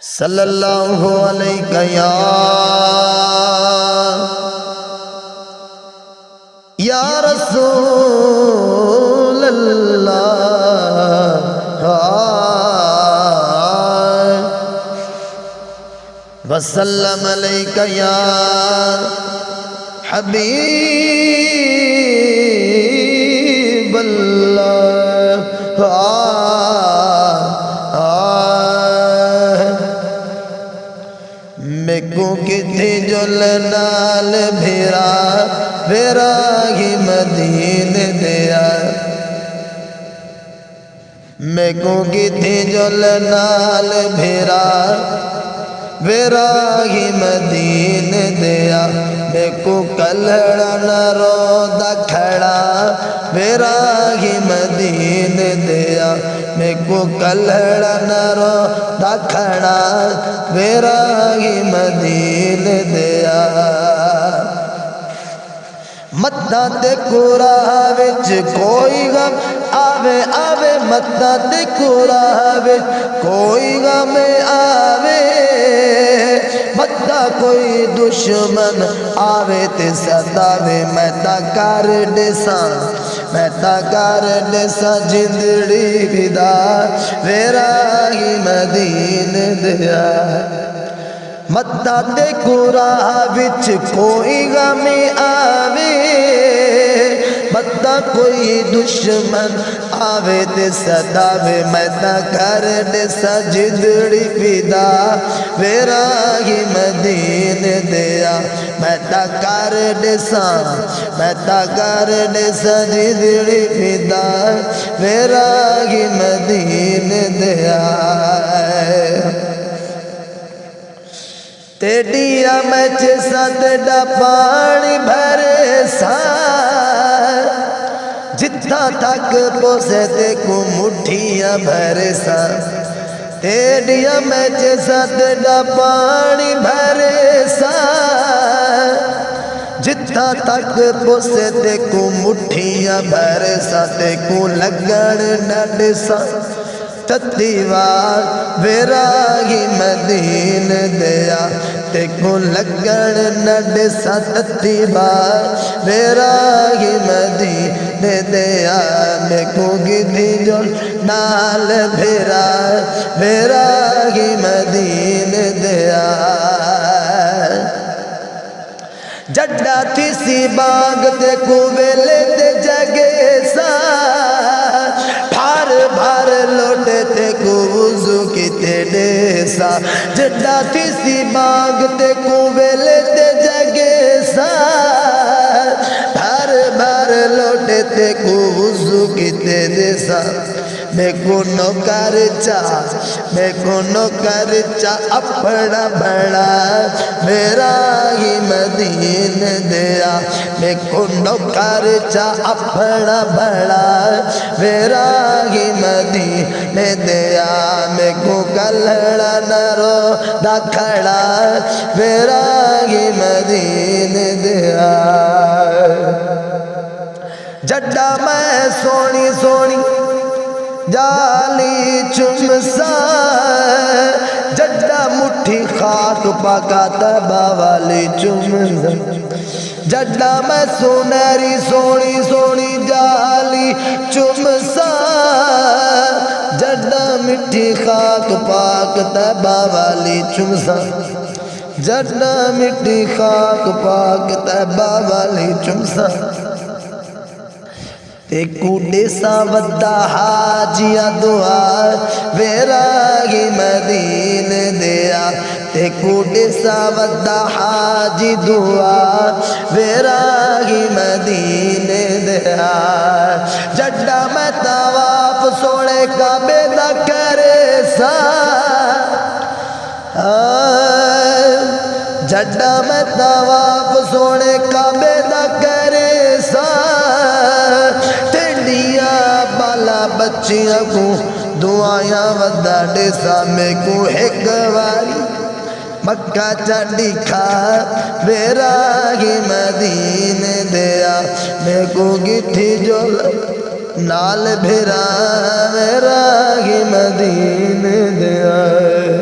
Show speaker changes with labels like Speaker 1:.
Speaker 1: صلی اللہ علیہ یا رسول اللہ وسلم علیک یا حبیب اللہ میں کو کتھی جل نال بھیرا ہی مدینے دیا میں کو کتھی جل نال بھیرا ہی مدینے دیا میں کو کلڑا نہ رو دا کھڑا ہی مدینے دیا میں کو کلڑا نہ رو دا کھڑا ہی مدینے دیا مدہ تے کورا وچ کوئی غم آوے آوے مدہ تے کورا وچ کوئی غم آوے مدہ کوئی دشمن آوے تے ستاوے میں تا کر ڈیساں جندڑی فدا ہی مدینے دیا مدہ تے کورا وچ کوئی غم آوے مدہ کوئی دشمن آوے تے ستاوے میں تا کر ڈیساں جندڑی فدا ہی مدینے دیا میں تا کر ڈیساں جندڑی فدا ہی مدینے دیا تیڈیا میں چیسا تیڈا پانی بھرے سا جتنا تک پوسے تے کو مٹھیاں بھرے سا تیڈیا میں چیسا تیڈا پانی بھرے سا جتنا تک پوسے تے کو مٹھیاں بھرے سا تے کو لگن ڈاڈے سا تتیوار ہی مدینے دیا تے کو لگن نڈے سا تتیوار ہی مدینے دیا میں کو گدھی جو نال بھیرا ہی مدینے دیا جڈا تھی سی باغ تے کو ویلے تے جگے سا بھار لوٹے تے کو وضو کی تیڑے سا جڈا تھی سی باغ تے کو ویلے تے جگے سا بھار لوٹے تے کو وضو کی تیڑے سا میں کو نوکر چا اپنا بڑا ہی مدینے دیا میں کو نوکر چا اپنا بڑا ہی مدینے دیا میں کو کلڑا نہ رو دا کھڑا ہی مدینے دیا جڈا میں سونی سونی جالی چمسا جڈا مٹھی خاک پاکا تبا والی چمسا جڈا میں سونیری سونی سونی جالی چمسا جڈا مٹھی خاک پاک تبا والی چمسا جڈا مٹھی خاک پاک تبا والی چمسا تے کوڈے سا ودا حاجیا دعا ہی مدینے دیا تے کوڈے سا ودا حاجی دعا ہی مدینے دیا جڈا میں طواف سونے کعبے دا کرے سا جڈا میں طواف سونے کعبے دا کرے سا بالا بچیاں کو دعائیاں ودا ڈیسا میں کو ایک واری مکہ چاڑی کھا ہی مدینے دیا میں کو گٹھی جو نال بھیرا ہی مدینے دیا